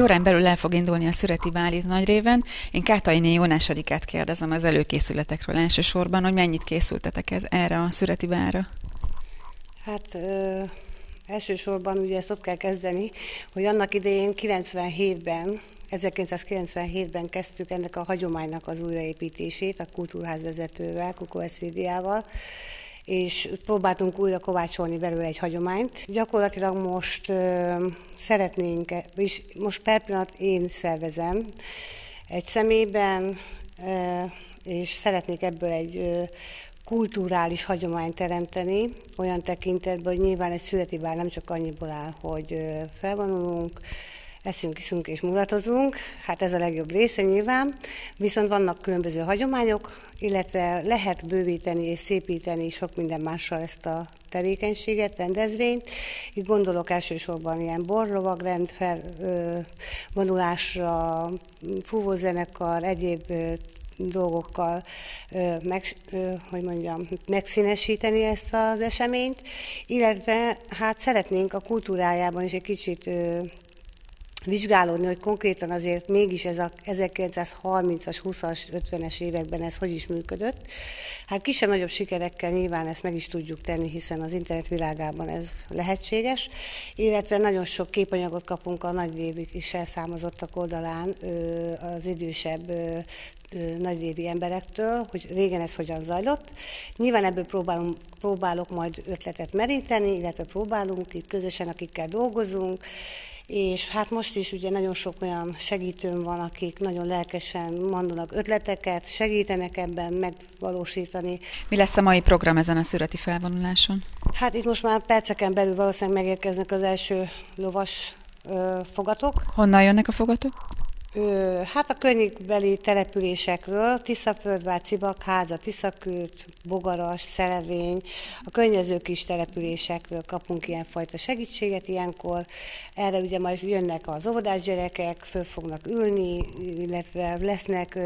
órán belül el fog indulni a szüreti bál itt Nagyréven. Én Kátainé Jónás Adikát kérdezem az előkészületekről elsősorban, hogy mennyit készültetek erre a szüreti bálra? Hát elsősorban ugye ezt ott kell kezdeni, hogy annak idején 1997-ben kezdtük ennek a hagyománynak az újraépítését a kultúrház vezetővel, Kukovec Lídiával, és próbáltunk újra kovácsolni belőle egy hagyományt. Gyakorlatilag most szeretnénk, és most per pillanat én szervezem egy személyben, és szeretnék ebből egy kulturális hagyományt teremteni, olyan tekintetben, hogy nyilván egy szüreti bál nem csak annyiból áll, hogy felvonulunk, eszünk, iszunk és mulatozunk, hát ez a legjobb része nyilván, viszont vannak különböző hagyományok, illetve lehet bővíteni és szépíteni sok minden mással ezt a tevékenységet, rendezvényt. Itt gondolok elsősorban ilyen borlovagrend felvonulásra, fúvózenekar, egyéb dolgokkal megszínesíteni ezt az eseményt, illetve hát szeretnénk a kultúrájában is egy kicsit vizsgálódni, hogy konkrétan azért mégis ez a 1930-as, 20-as, 50-es években ez hogy is működött. Hát kisebb-nagyobb sikerekkel nyilván ezt meg is tudjuk tenni, hiszen az internet világában ez lehetséges, illetve nagyon sok képanyagot kapunk a nagylévi kis elszámozottak oldalán az idősebb nagylévi emberektől, hogy régen ez hogyan zajlott. Nyilván ebből próbálok majd ötletet meríteni, illetve próbálunk itt közösen, akikkel dolgozunk, és hát most is ugye nagyon sok olyan segítőm van, akik nagyon lelkesen mondanak ötleteket, segítenek ebben megvalósítani. Mi lesz a mai program ezen a szüreti felvonuláson? Hát itt most már perceken belül valószínűleg megérkeznek az első lovas fogatok. Honnan jönnek a fogatok? Hát a környékbeli településekről, Tiszaföldvár, Cibakháza, Tiszakürt, Bogaras, Szelevény, a környező kis településekről kapunk ilyenfajta segítséget ilyenkor. Erre ugye majd jönnek az óvodás gyerekek, föl fognak ülni, illetve lesznek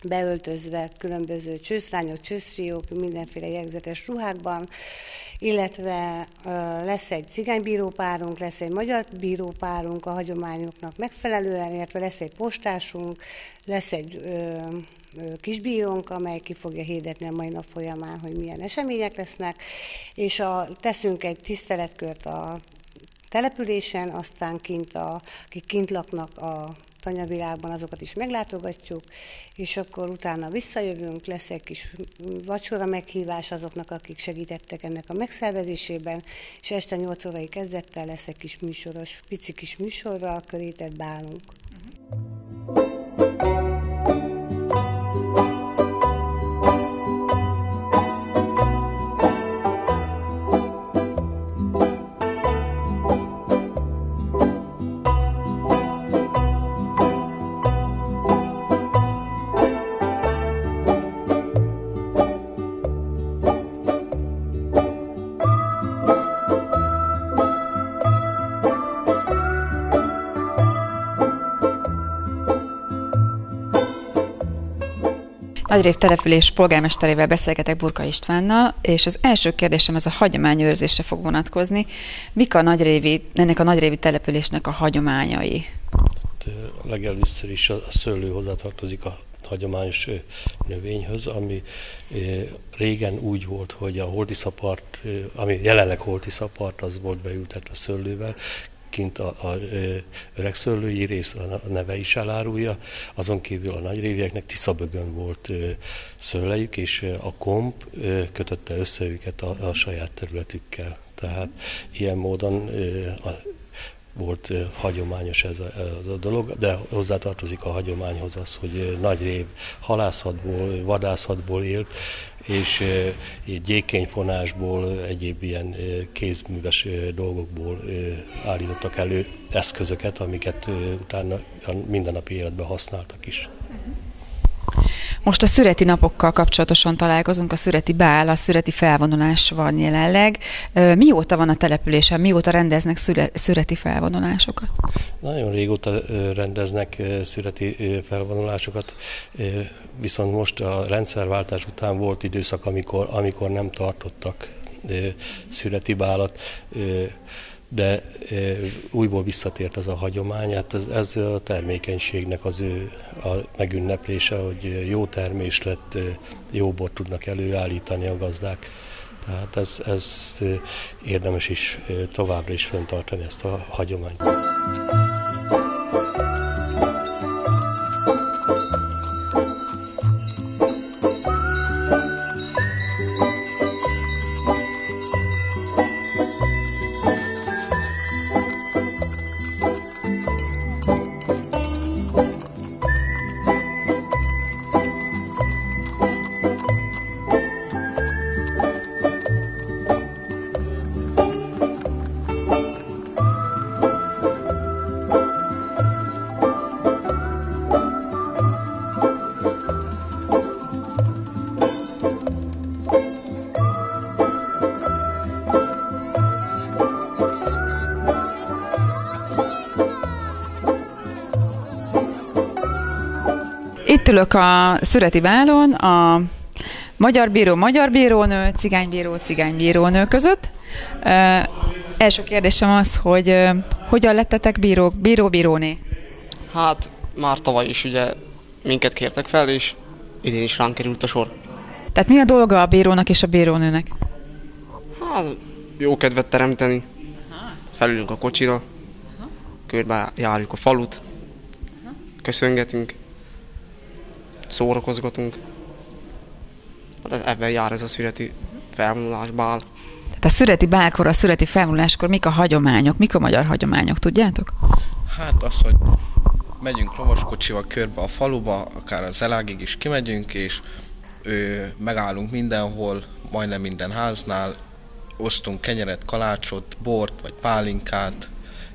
beöltözve különböző csőszlányok, csőszfiók, mindenféle jegyzetes ruhákban, illetve lesz egy cigánybírópárunk, lesz egy magyar bírópárunk a hagyományoknak megfelelően, illetve lesz egy postásunk, lesz egy kisbírónk, amely ki fogja hirdetni a mai nap folyamán, hogy milyen események lesznek, és teszünk egy tiszteletkört a településen, aztán akik kint laknak a tanyavilágban, azokat is meglátogatjuk, és akkor utána visszajövünk, lesz egy kis vacsora meghívás azoknak, akik segítettek ennek a megszervezésében, és este 8 órai kezdettel lesz egy kis műsoros, pici kis műsorral körített bálunk. Nagyrév település polgármesterével beszélgetek, Burka Istvánnal, és az első kérdésem ez a hagyományőrzésre fog vonatkozni. Mik ennek a nagyrévi településnek a hagyományai? Legelőször is a szőlő hozzátartozik a hagyományos növényhöz, ami régen úgy volt, hogy a Holtiszapart, ami jelenleg Holtiszapart, az volt beültetve szőlővel, kint a öreg szőlői rész, a neve is elárulja, azon kívül a nagyrévieknek Tiszabögön volt szőlejük, és a komp kötötte össze őket a saját területükkel. Tehát ilyen módon volt hagyományos ez a dolog, de hozzátartozik a hagyományhoz az, hogy Nagyrév halászatból, vadászatból élt, és gyékényfonásból, egyéb ilyen kézműves dolgokból állítottak elő eszközöket, amiket utána a mindennapi életben használtak is. Most a szüreti napokkal kapcsolatosan találkozunk, a szüreti bál, a szüreti felvonulás van jelenleg. Mióta van a településen, mióta rendeznek szüreti felvonulásokat? Nagyon régóta rendeznek szüreti felvonulásokat, viszont most a rendszerváltás után volt időszak, amikor nem tartottak szüreti bálat. de újból visszatért ez a hagyomány, hát ez a termékenységnek az ő a megünneplése, hogy jó termés lett, jó bort tudnak előállítani a gazdák. Tehát ez érdemes is továbbra is fenntartani ezt a hagyományt. Itt ülök a Szüreti Bálon, a magyar bírónő, cigánybírónő között. Első kérdésem az, hogy hogyan lettetek bíróné? Hát már tavaly is ugye minket kértek fel, és idén is ránk került a sor. Tehát mi a dolga a bírónak és a bírónőnek? Hát jó kedvet teremteni, felülünk a kocsira, körbe járjuk a falut, köszöngetünk, szórakozgatunk. Hát ebben jár ez a szüreti felvonulás, bál. Tehát a szüreti bálkor, a szüreti felvonuláskor mik a hagyományok, mik a magyar hagyományok, tudjátok? Hát az, hogy megyünk lovaskocsival körbe a faluba, akár az Elágig is kimegyünk, és megállunk mindenhol, majdnem minden háznál, osztunk kenyeret, kalácsot, bort vagy pálinkát,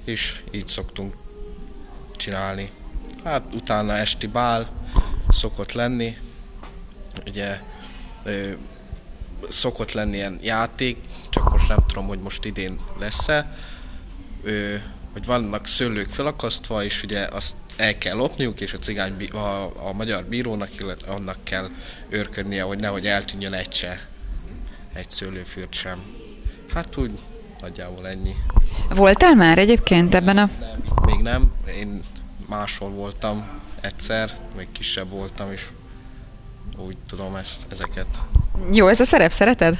és így szoktunk csinálni. Hát utána esti bál szokott lenni, ugye szokott lenni ilyen játék, csak most nem tudom, hogy most idén lesz-e, hogy vannak szőlők felakasztva, és ugye azt el kell lopniuk, és a magyar bírónak, illetve annak kell őrködnie, hogy nehogy eltűnjön egy szőlőfürt sem. Hát úgy nagyjából ennyi. Voltál már egyébként ebben a... Nem, itt még nem. Én máshol voltam egyszer, még kisebb voltam, és úgy tudom ezeket. Jó, ez a szerep, szereted?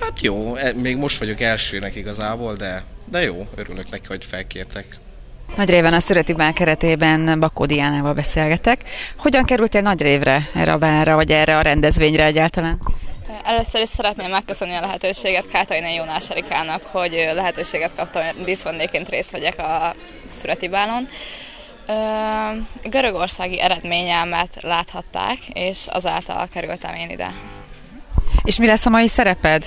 Hát jó, még most vagyok elsőnek igazából, de jó, örülök neki, hogy felkértek. Nagyréven a Szüreti Bál keretében Bakó Diánával beszélgetek. Hogyan kerültél Nagyrévre, erre a bálra, vagy erre a rendezvényre egyáltalán? Először is szeretném megköszönni a lehetőséget Kátainen Jónás Erikának, hogy lehetőséget kaptam, hogy díszvendégként részt vegyek a Szüreti Bálon. Görögországi eredményelmet láthatták, és azáltal kerültem én ide. És mi lesz a mai szereped?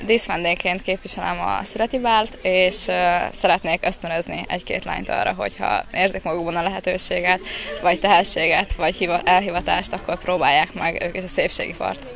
Díszvendégként képviselem a Szüreti Bált, és szeretnék ösztönözni egy-két lányt arra, hogyha érzik magukban a lehetőséget, vagy tehetséget, vagy elhivatást, akkor próbálják meg ők is a szépségi part.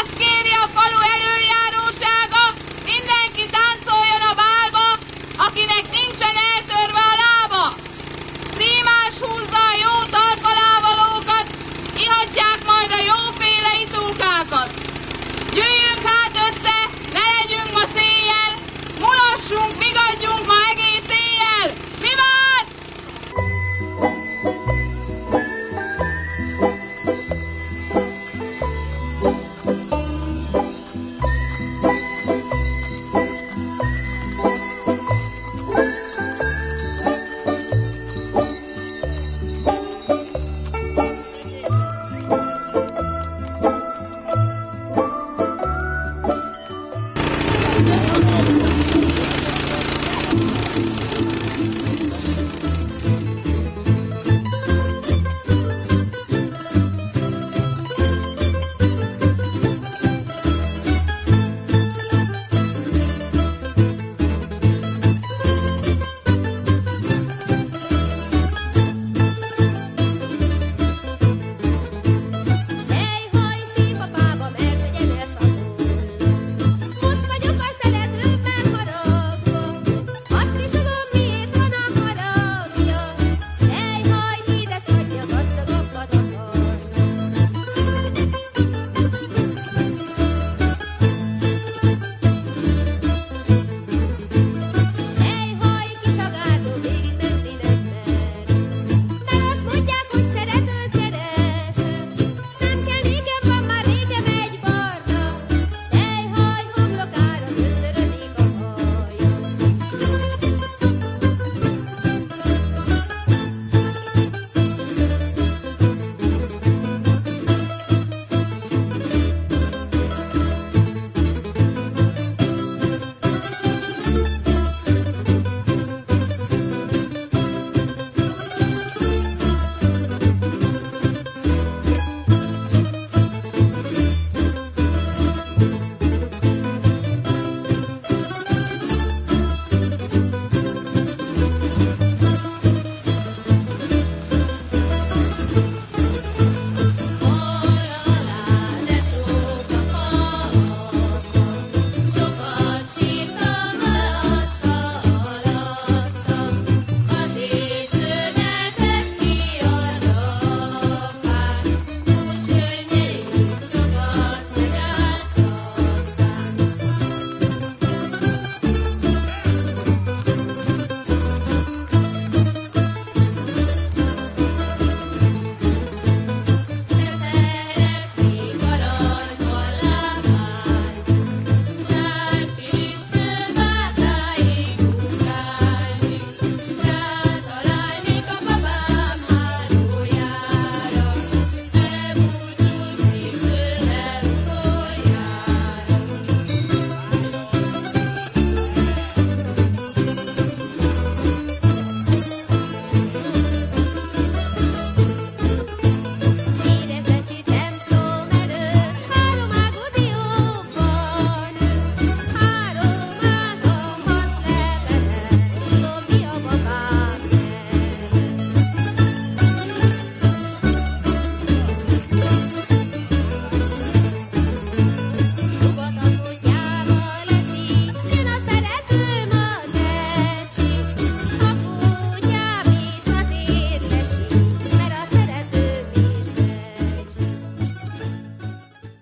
Azt kéri a falu elöljárósága, mindenki táncoljon a bálba, akinek nincsen eltörve a lába. Prímás húzza a jó talpalávalókat, ihatják majd a jóféle itókákat. Gyűjjünk hát össze, ne legyünk ma széjjel, mulassunk